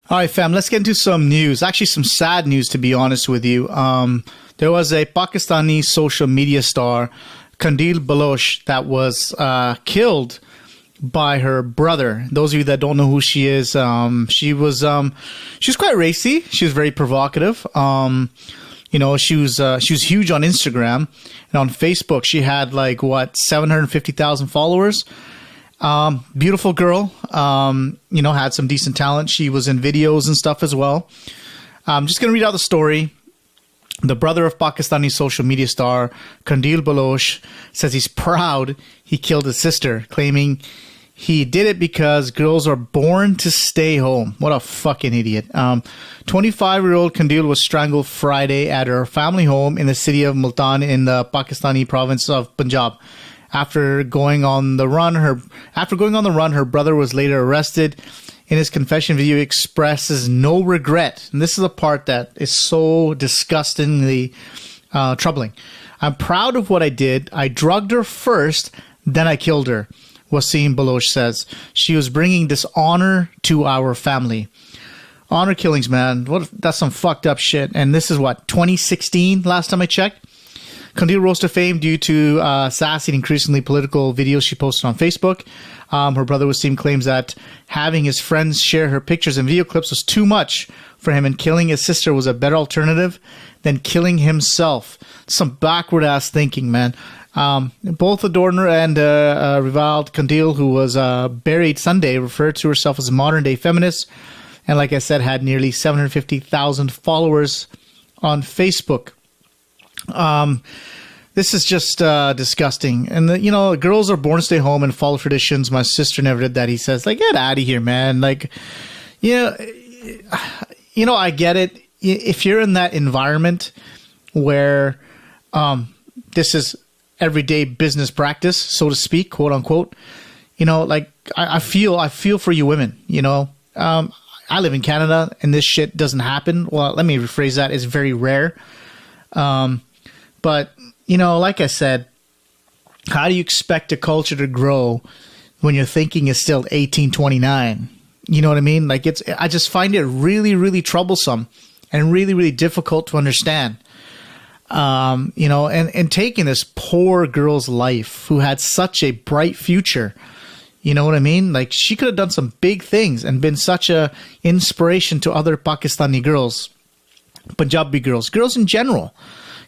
All right, fam, let's get into some news. Actually, some sad news, to be honest with you. There was a Pakistani social media star, Qandeel Baloch, that was killed by her brother. Those of you that don't know who she is, she was quite racy. She was very provocative. She was huge on Instagram, and on Facebook she had 750,000 followers. Beautiful girl, had some decent talent. She was in videos and stuff as well. I'm just going to read out the story. The brother of Pakistani social media star Qandeel Baloch says he's proud he killed his sister, claiming he did it because girls are born to stay home. What a fucking idiot. 25-year-old Qandeel was strangled Friday at her family home in the city of Multan in the Pakistani province of Punjab. After going on the run, her brother was later arrested. In his confession video, he expresses no regret. And this is a part that is so disgustingly troubling. I'm proud of what I did. I drugged her first, then I killed her, Wasim Baloch says. She was bringing dishonor to our family. Honor killings, man. That's some fucked up shit. And this is 2016, last time I checked? Qandeel rose to fame due to sassy and increasingly political videos she posted on Facebook. Her brother Wasim claims that having his friends share her pictures and video clips was too much for him, and killing his sister was a better alternative than killing himself. Some backward-ass thinking, man. Both Adorner and reviled Qandeel, who was buried Sunday, referred to herself as a modern-day feminist, and like I said, had nearly 750,000 followers on Facebook. This is just disgusting. And girls are born to stay home and follow traditions. My sister never did that. He says, get out of here, man. I get it. If you're in that environment where this is everyday business practice, so to speak, quote unquote, I feel for you women. I live in Canada and this shit doesn't happen. Well, let me rephrase that. It's very rare. But, like I said, how do you expect a culture to grow when your thinking is still 1829? You know what I mean? I just find it really, really troublesome and really, really difficult to understand. And taking this poor girl's life who had such a bright future, you know what I mean? She could have done some big things and been such a inspiration to other Pakistani girls, Punjabi girls in general.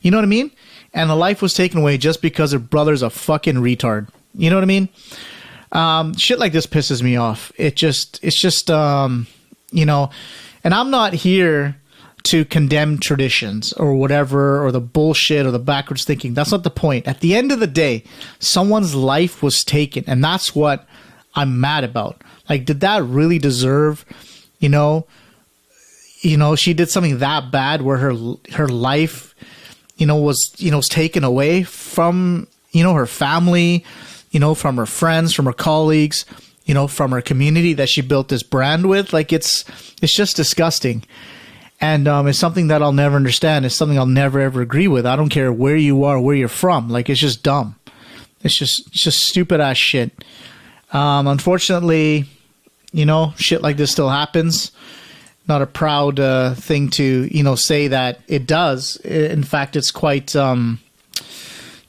You know what I mean? And the life was taken away just because her brother's a fucking retard. You know what I mean? Shit like this pisses me off. It's just, and I'm not here to condemn traditions or whatever, or the bullshit or the backwards thinking. That's not the point. At the end of the day, someone's life was taken, and that's what I'm mad about. Did that really deserve, she did something that bad where her life, was taken away from, her family, from her friends, from her colleagues, from her community that she built this brand with. It's just disgusting. And it's something that I'll never understand. It's something I'll never, ever agree with. I don't care where you are, where you're from. It's just dumb. It's just stupid ass shit. Unfortunately, shit like this still happens. Not a proud thing to, say that it does. In fact, it's quite,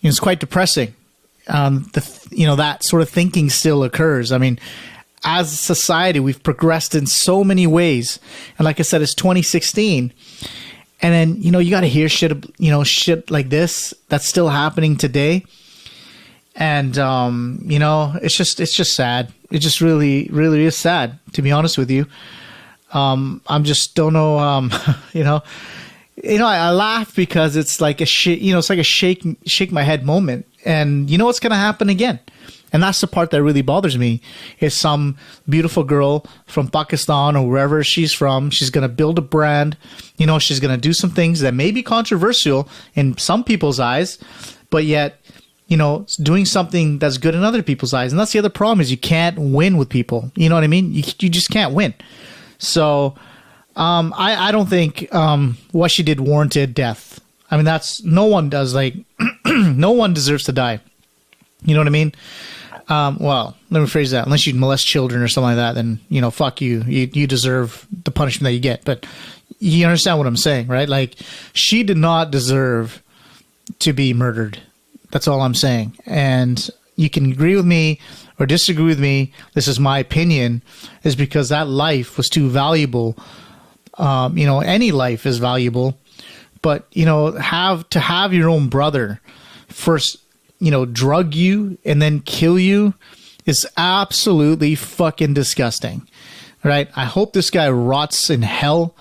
it's quite depressing. That sort of thinking still occurs. I mean, as a society, we've progressed in so many ways. And like I said, it's 2016. And then, you got to hear shit like this that's still happening today. And, it's just sad. It just really, really is sad, to be honest with you. I'm just don't know, I laugh because it's like it's like a shake my head moment, and what's going to happen again. And that's the part that really bothers me, is some beautiful girl from Pakistan or wherever she's from. She's going to build a brand, she's going to do some things that may be controversial in some people's eyes, but yet, doing something that's good in other people's eyes. And that's the other problem, is you can't win with people. You know what I mean? You just can't win. So I don't think what she did warranted death. I mean, no one does. No one deserves to die. You know what I mean? Well, let me phrase that. Unless you molest children or something like that, then, you know, fuck you. You deserve the punishment that you get. But you understand what I'm saying, right? Like, she did not deserve to be murdered. That's all I'm saying. And you can agree with me or disagree with me. This is my opinion, is because that life was too valuable. You know, any life is valuable. But, you know, have your own brother first, you know, drug you and then kill you is absolutely fucking disgusting, right? I hope this guy rots in hell,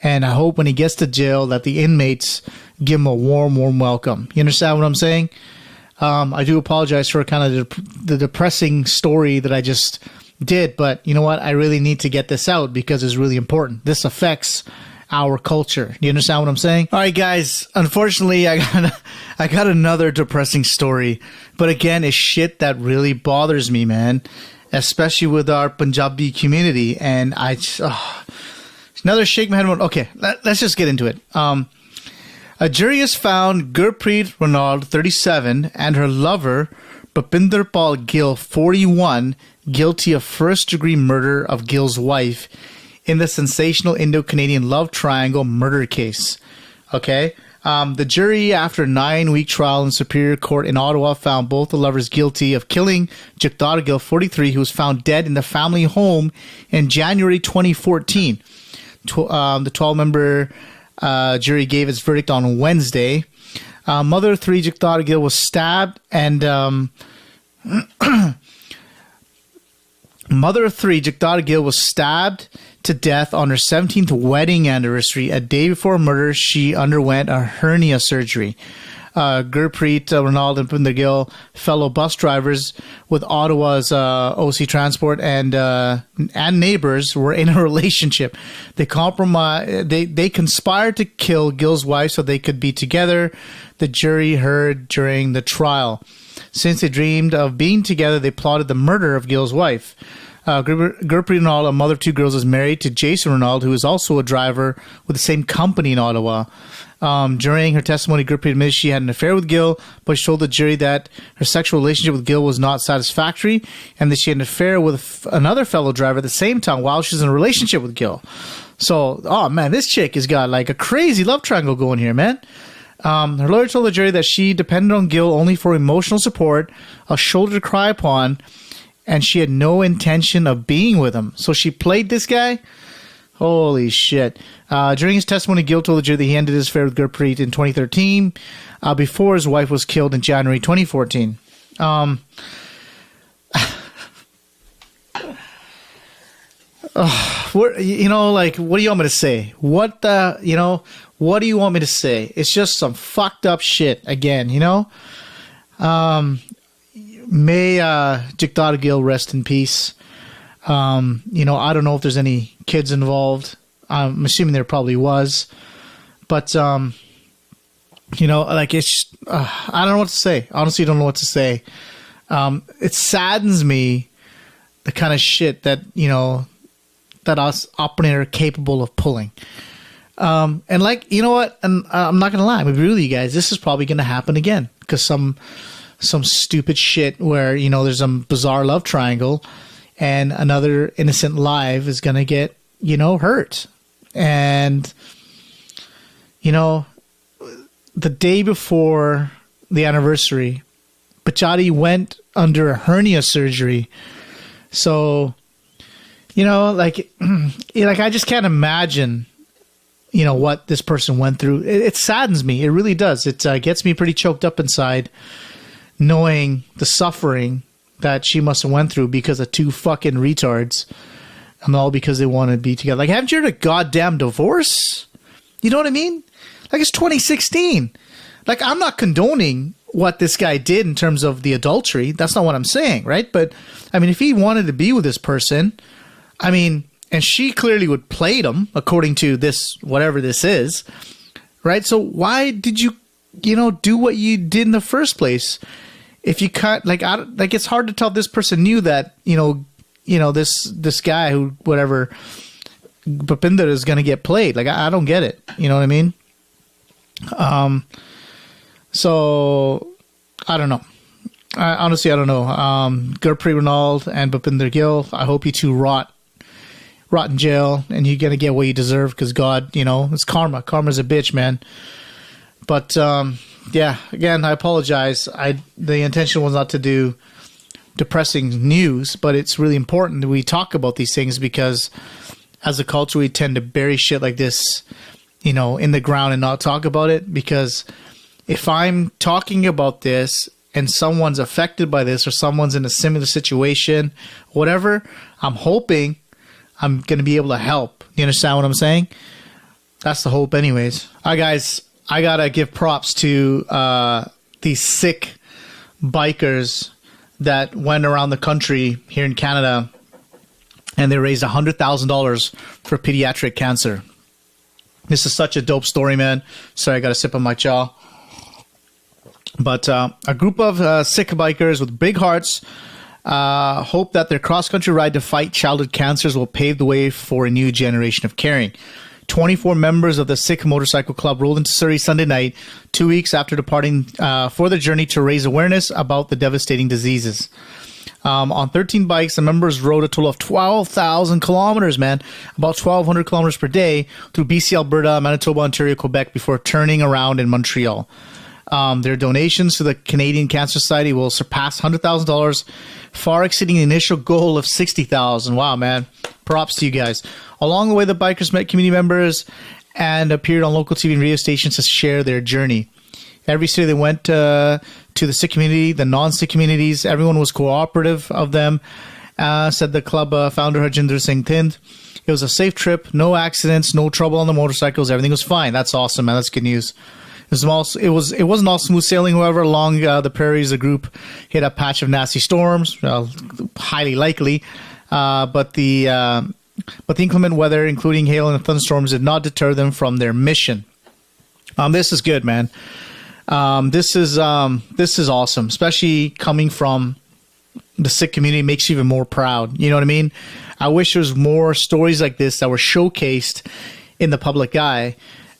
and I hope when he gets to jail that the inmates give him a warm, warm welcome. You understand what I'm saying? I do apologize for kind of the depressing story that I just did, but you know what? I really need to get this out because it's really important. This affects our culture. You understand what I'm saying? All right, guys. Unfortunately, I got another depressing story, but again, it's shit that really bothers me, man. Especially with our Punjabi community, and another shake my head. Okay, let's just get into it. A jury has found Gurpreet Ronald, 37, and her lover Bhupinder Paul Gill, 41, guilty of first-degree murder of Gill's wife in the sensational Indo-Canadian love triangle murder case. Okay? The jury, after a 9-week trial in Superior Court in Ottawa, found both the lovers guilty of killing Jagtar Gill, 43, who was found dead in the family home in January 2014. The 12-member jury gave its verdict on Wednesday. Mother of 3, Jagtar Gill, was stabbed and... Mother of 3, Jagtar Gill, was stabbed to death on her 17th wedding anniversary. A day before murder, she underwent a hernia surgery. Gurpreet Ronald and Bhupinder Gill, fellow bus drivers with Ottawa's OC Transport and neighbors, were in a relationship. They conspired to kill Gill's wife so they could be together, the jury heard during the trial. Since they dreamed of being together, they plotted the murder of Gill's wife. Gurpreet Ronald, a mother of 2 girls, is married to Jason Ronald, who is also a driver with the same company in Ottawa. During her testimony, Gurpreet admitted she had an affair with Gill, but she told the jury that her sexual relationship with Gill was not satisfactory and that she had an affair with another fellow driver at the same time while she was in a relationship with Gill. So, oh man, this chick has got like a crazy love triangle going here, man. Her lawyer told the jury that she depended on Gill only for emotional support, a shoulder to cry upon, and she had no intention of being with him. So she played this guy? Holy shit. During his testimony, Gill told the jury that he ended his affair with Gurpreet in 2013 before his wife was killed in January 2014. You know, like, what do you want me to say? What do you want me to say? It's just some fucked up shit again, you know? May Jagtar Gill rest in peace. You know, I don't know if there's any kids involved. I'm assuming there probably was. But, you know, like, it's, I don't know what to say. Honestly, don't know what to say. It saddens me, the kind of shit that, you know, that us operator are capable of pulling. And like, you know what? And I'm not going to lie. I'm really, you guys, this is probably going to happen again because some stupid shit where, you know, there's some bizarre love triangle and another innocent life is going to get, you know, hurt. And, you know, the day before the anniversary, Pachadi went under a hernia surgery. So, you know, like I just can't imagine, you know, what this person went through. It saddens me. It really does. It gets me pretty choked up inside knowing the suffering that she must have went through because of 2 fucking retards. And all because they want to be together. Like, haven't you heard a goddamn divorce? You know what I mean? Like, it's 2016. Like, I'm not condoning what this guy did in terms of the adultery. That's not what I'm saying, right? But, I mean, if he wanted to be with this person, I mean, and she clearly would played him, according to this, whatever this is, right? So why did you, you know, do what you did in the first place? If you cut, like, it's hard to tell if this person knew that, you know, this guy who, whatever, Bhupinder is going to get played. Like, I don't get it. You know what I mean? So, I don't know. Honestly, I don't know. Gurpreet Ronald and Bhupinder Gill, I hope you two rot in jail and you're going to get what you deserve because God, it's karma. Karma's a bitch, man. But, yeah, again, I apologize. The intention was not to do depressing news, but it's really important that we talk about these things because as a culture, we tend to bury shit like this, in the ground and not talk about it. Because if I'm talking about this and someone's affected by this or someone's in a similar situation, whatever, I'm hoping I'm going to be able to help. You understand what I'm saying? That's the hope anyways. All right, guys, I got to give props to these sick bikers that went around the country here in Canada and they raised $100,000 for pediatric cancer. This is such a dope story, man. Sorry, I got a sip on my jaw. But a group of sick bikers with big hearts hope that their cross-country ride to fight childhood cancers will pave the way for a new generation of caring. 24 members of the Sikh Motorcycle Club rolled into Surrey Sunday night, 2 weeks after departing for the journey to raise awareness about the devastating diseases. On 13 bikes, the members rode a total of 12,000 kilometers, man, about 1,200 kilometers per day through BC, Alberta, Manitoba, Ontario, Quebec before turning around in Montreal. Their donations to the Canadian Cancer Society will surpass $100,000, far exceeding the initial goal of $60,000. Wow, man. Props to you guys. Along the way, the bikers met community members and appeared on local TV and radio stations to share their journey. Every city they went to the Sikh community, the non-Sikh communities, everyone was cooperative of them, said the club founder Harjinder Singh Thind. It was a safe trip, no accidents, no trouble on the motorcycles. Everything was fine. That's awesome, man. That's good news. It wasn't all smooth sailing, however. Along the prairies, the group hit a patch of nasty storms, highly likely. But the inclement weather, including hail and thunderstorms, did not deter them from their mission. This is good, man. This is awesome, especially coming from the Sikh community. Makes you even more proud. You know what I mean? I wish there was more stories like this that were showcased in the public eye,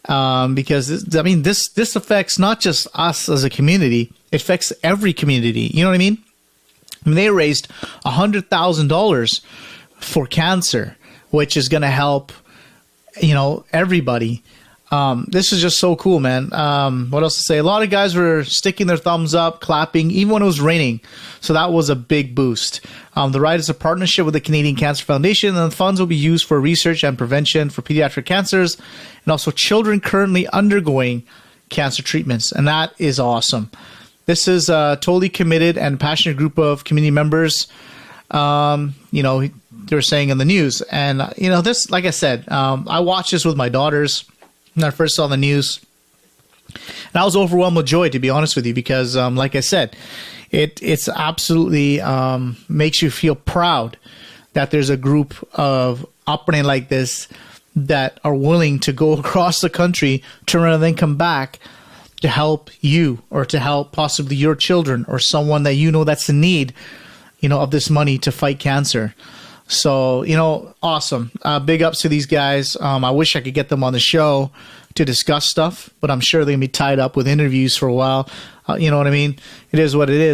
because this affects not just us as a community; it affects every community. You know what I mean? They raised $100,000 for cancer, which is going to help, everybody. This is just so cool, man. What else to say? A lot of guys were sticking their thumbs up, clapping, even when it was raining. So that was a big boost. The ride is a partnership with the Canadian Cancer Foundation, and the funds will be used for research and prevention for pediatric cancers and also children currently undergoing cancer treatments. And that is awesome. This is a totally committed and passionate group of community members. They were saying in the news. And, this, like I said, I watched this with my daughters when I first saw the news. And I was overwhelmed with joy, to be honest with you, because, like I said, it's absolutely makes you feel proud that there's a group of operating like this that are willing to go across the country, turn around and then come back to help you or to help possibly your children or someone that that's in need, of this money to fight cancer. So, awesome. Big ups to these guys. I wish I could get them on the show to discuss stuff, but I'm sure they're going to be tied up with interviews for a while. You know what I mean? It is what it is.